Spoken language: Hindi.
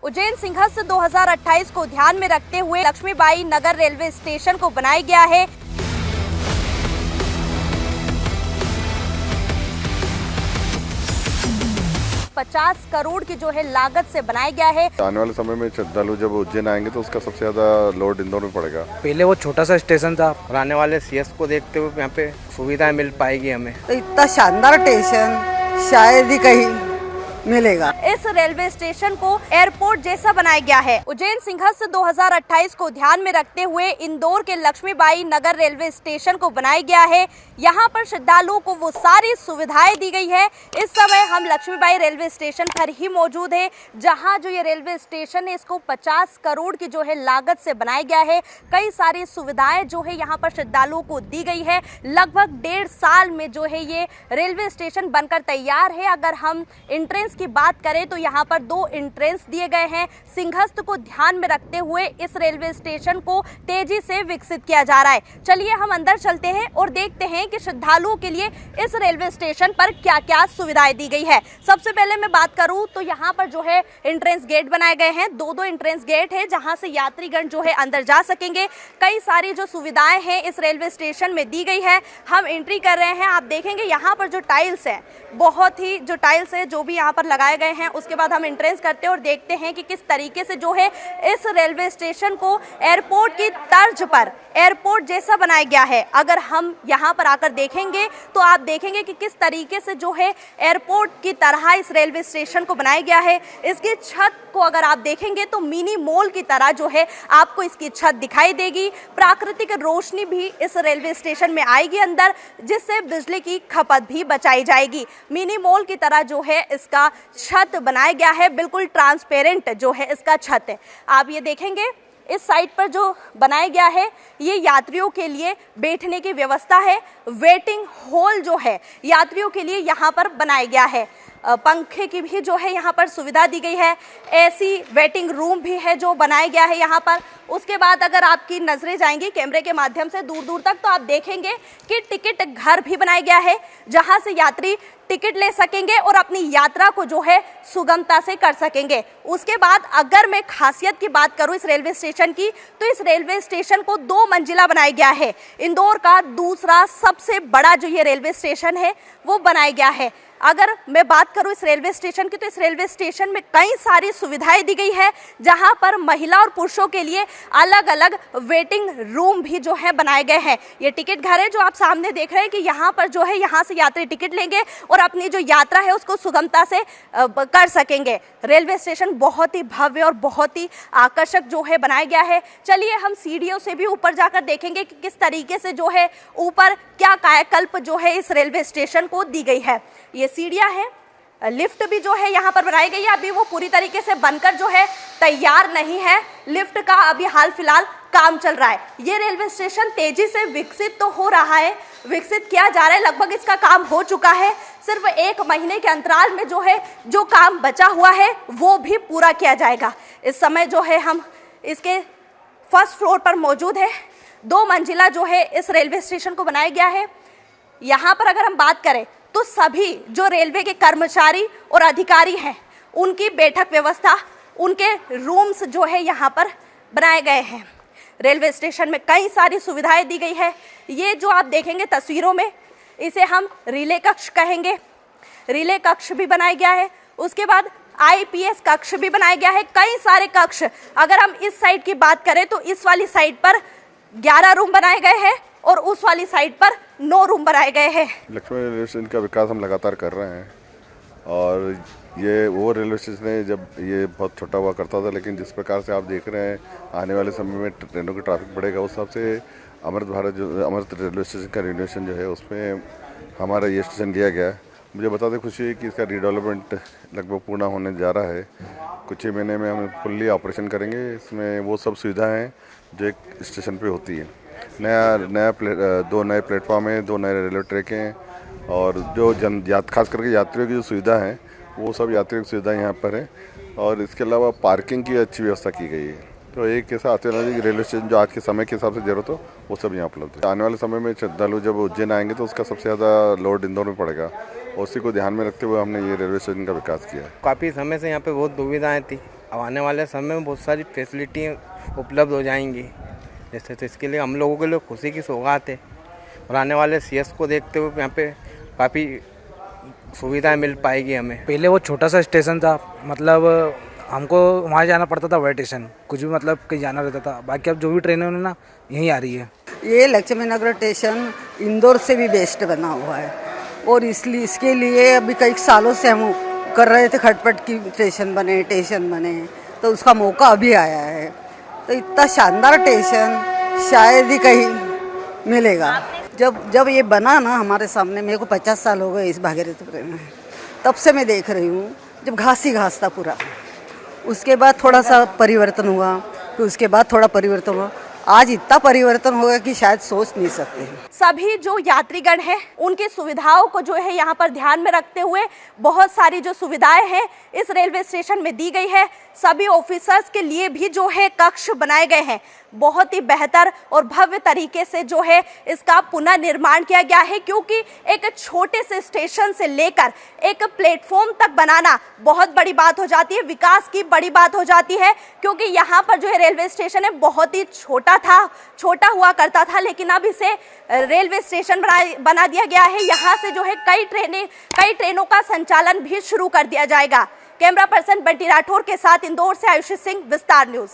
उज्जैन सिंहस्थ 2028 को ध्यान में रखते हुए लक्ष्मीबाई नगर रेलवे स्टेशन को बनाया गया है। ₹50 करोड़ की जो है लागत से बनाया गया है। आने वाले समय में श्रद्धालु जब उज्जैन आएंगे तो उसका सबसे ज्यादा लोड इंदौर में पड़ेगा। पहले वो छोटा सा स्टेशन था और आने वाले सीएस को देखते हुए यहाँ पे सुविधाएं मिल पाएगी हमें। तो इतना शानदार स्टेशन शायद ही कहीं मिलेगा। इस रेलवे स्टेशन को एयरपोर्ट जैसा बनाया गया है। उज्जैन सिंहस्थ 2028 को ध्यान में रखते हुए इंदौर के लक्ष्मीबाई नगर रेलवे स्टेशन को बनाया गया है। यहाँ पर श्रद्धालुओं को वो सारी सुविधाएं दी गई है। इस समय हम लक्ष्मीबाई रेलवे स्टेशन पर ही मौजूद है, जहाँ जो ये रेलवे स्टेशन है इसको 50 करोड़ की जो है लागत से बनाया गया है। कई सारी सुविधाएं जो है यहाँ पर श्रद्धालुओं को दी गई है। लगभग 1.5 साल में जो है ये रेलवे स्टेशन बनकर तैयार है। अगर हम एंट्रेंस की बात करें तो यहाँ पर 2 एंट्रेंस दिए गए हैं। सिंहस्थ को ध्यान में रखते हुए इस रेलवे स्टेशन को तेजी से विकसित किया जा रहा है। चलिए हम अंदर चलते हैं और देखते हैं कि श्रद्धालुओं के लिए इस रेलवे स्टेशन पर क्या क्या सुविधाएं दी गई है। सबसे पहले मैं बात करूं तो यहाँ पर जो है एंट्रेंस गेट बनाए गए हैं। 2 एंट्रेंस गेट है जहां से यात्रीगण जो है अंदर जा सकेंगे। कई सारी जो सुविधाएं हैं इस रेलवे स्टेशन में दी गई है। हम एंट्री कर रहे हैं। आप देखेंगे यहाँ पर जो टाइल्स है, बहुत ही जो टाइल्स है जो भी यहाँ पर लगाए गए हैं। उसके बाद हम एंट्रेंस करते हैं और देखते हैं कि किस तरीके से जो है इस रेलवे स्टेशन को एयरपोर्ट की तर्ज पर एयरपोर्ट जैसा बनाया गया है। अगर हम यहाँ पर आकर देखेंगे तो आप देखेंगे कि किस तरीके से जो है एयरपोर्ट की तरह इस रेलवे स्टेशन को बनाया गया है। इसकी छत को अगर आप देखेंगे तो मिनी मॉल की तरह जो है आपको इसकी छत दिखाई देगी। प्राकृतिक रोशनी भी इस रेलवे स्टेशन में आएगी अंदर, जिससे बिजली की खपत भी बचाई जाएगी। मिनी मॉल की तरह जो है इसका छत बनाया गया है। बिल्कुल ट्रांसपेरेंट जो है इसका छत है। आप ये देखेंगे इस साइड पर जो बनाया गया है ये यात्रियों के लिए बैठने की व्यवस्था है। वेटिंग हॉल जो है यात्रियों के लिए यहाँ पर बनाया गया है। पंखे की भी जो है यहाँ पर सुविधा दी गई है। एसी वेटिंग रूम भी है जो बनाया गया है यहाँ पर। उसके बाद अगर आपकी नज़रें जाएंगी कैमरे के माध्यम से दूर दूर तक तो आप देखेंगे कि टिकट घर भी बनाया गया है, जहाँ से यात्री टिकट ले सकेंगे और अपनी यात्रा को जो है सुगमता से कर सकेंगे। उसके बाद अगर मैं खासियत की बात करूं इस रेलवे स्टेशन की तो इस रेलवे स्टेशन को 2 मंजिला बनाया गया है। इंदौर का दूसरा सबसे बड़ा जो ये रेलवे स्टेशन है वो बनाया गया है। अगर मैं बात करूं इस रेलवे स्टेशन की तो इस रेलवे स्टेशन में कई सारी सुविधाएं दी गई है, जहां पर महिला और पुरुषों के लिए अलग अलग वेटिंग रूम भी जो है बनाए गए हैं। ये टिकट घर है जो आप सामने देख रहे हैं कि यहाँ पर जो है यहाँ से यात्री टिकट लेंगे और अपनी जो यात्रा है उसको सुगमता से कर सकेंगे। रेलवे स्टेशन बहुत ही भव्य और बहुत ही आकर्षक जो है बनाया गया है। चलिए हम सीढ़ियों से भी ऊपर जाकर देखेंगे कि किस तरीके से जो है ऊपर क्या कायाकल्प जो है इस रेलवे स्टेशन को दी गई है। ये सीढ़ियां हैं, लिफ्ट भी जो है यहाँ पर बनाई गई है। अभी वो पूरी तरीके से बनकर जो है तैयार नहीं है। लिफ्ट का अभी हाल फिलहाल काम चल रहा है। ये रेलवे स्टेशन तेजी से विकसित तो हो रहा है, विकसित किया जा रहा है। लगभग इसका काम हो चुका है। सिर्फ 1 महीने के अंतराल में जो है जो काम बचा हुआ है वो भी पूरा किया जाएगा। इस समय जो है हम इसके फर्स्ट फ्लोर पर मौजूद है। 2 मंजिला जो है इस रेलवे स्टेशन को बनाया गया है। यहाँ पर अगर हम बात करें तो सभी जो रेलवे के कर्मचारी और अधिकारी हैं उनकी बैठक व्यवस्था, उनके रूम्स जो है यहाँ पर बनाए गए हैं। रेलवे स्टेशन में कई सारी सुविधाएं दी गई है। ये जो आप देखेंगे तस्वीरों में इसे हम रिले कक्ष कहेंगे। रिले कक्ष भी बनाया गया है। उसके बाद आईपीएस कक्ष भी बनाया गया है। कई सारे कक्ष, अगर हम इस साइड की बात करें तो इस वाली साइड पर 11 रूम बनाए गए हैं और उस वाली साइड पर 9 रूम बनाए गए हैं। लक्ष्मी रेलवे स्टेशन का विकास हम लगातार कर रहे हैं और ये वो रेलवे स्टेशन है जब ये बहुत छोटा हुआ करता था, लेकिन जिस प्रकार से आप देख रहे हैं आने वाले समय में ट्रेनों का ट्रैफिक बढ़ेगा, उस हिसाब से अमृत रेलवे स्टेशन का रिनोवेशन जो है उसमें हमारा ये स्टेशन लिया गया है। मुझे बताते खुशी है कि इसका रीडेवलपमेंट लगभग पूर्ण होने जा रहा है। कुछ ही महीने में हम फुल्ली ऑपरेशन करेंगे। इसमें वो सब सुविधाएँ हैं जो एक स्टेशन पर होती है। 2 नए प्लेटफॉर्म हैं, 2 नए रेलवे ट्रैक हैं और जो खास करके यात्रियों की जो सुविधा है वो सब यात्रियों की सुविधा यहाँ पर है। और इसके अलावा पार्किंग की अच्छी व्यवस्था की गई है। तो एक ऐसा अत्याधुनिक रेलवे स्टेशन जो आज के समय के हिसाब से जरूरत हो वो सब यहाँ उपलब्ध है। आने वाले समय में श्रद्धालु जब उज्जैन आएंगे तो उसका सबसे ज़्यादा लोड इंदौर में पड़ेगा और उसी को ध्यान में रखते हुए हमने ये रेलवे स्टेशन का विकास किया है। काफ़ी समय से यहाँ पे बहुत दुविधाएं थी अब आने वाले समय में बहुत सारी फैसिलिटी उपलब्ध हो जाएंगी जैसे, तो इसके लिए हम लोगों के लिए खुशी की सौगात है। और आने वाले सीएस को देखते हुए यहाँ पे काफ़ी सुविधाएं मिल पाएगी हमें। पहले वो छोटा सा स्टेशन था, मतलब हमको वहाँ जाना पड़ता था वाई स्टेशन, कुछ भी मतलब कहीं जाना रहता था। बाकी अब जो भी ट्रेनें ना यहीं आ रही है। ये लक्ष्मी नगर स्टेशन इंदौर से भी बेस्ट बना हुआ है और इसलिए इसके लिए अभी कई सालों से हम कर रहे थे खटपट की स्टेशन बने, तो उसका मौका अभी आया है। तो इतना शानदार स्टेशन शायद ही कहीं मिलेगा। जब ये बना ना हमारे सामने, मेरे को 50 साल हो गए इस भागीरथपुर में, तब से मैं देख रही हूँ जब घास ही घास था पूरा। उसके बाद थोड़ा सा परिवर्तन हुआ, फिर उसके बाद थोड़ा परिवर्तन हुआ, आज इतना परिवर्तन होगा कि शायद सोच नहीं सकते। सभी जो यात्रीगण हैं उनकी सुविधाओं को जो है यहाँ पर ध्यान में रखते हुए बहुत सारी जो सुविधाएं हैं इस रेलवे स्टेशन में दी गई है। सभी ऑफिसर्स के लिए भी जो है कक्ष बनाए गए हैं। बहुत ही बेहतर और भव्य तरीके से जो है इसका पुनर्निर्माण किया गया है, क्योंकि एक छोटे से स्टेशन से लेकर एक प्लेटफॉर्म तक बनाना बहुत बड़ी बात हो जाती है, विकास की बड़ी बात हो जाती है। क्योंकि यहाँ पर जो है रेलवे स्टेशन है बहुत ही छोटा हुआ करता था, लेकिन अब इसे रेलवे स्टेशन बना दिया गया है। यहाँ से जो है कई ट्रेनों का संचालन भी शुरू कर दिया जाएगा। कैमरा पर्सन बंटी राठौर के साथ इंदौर से आयुषी सिंह, विस्तार न्यूज।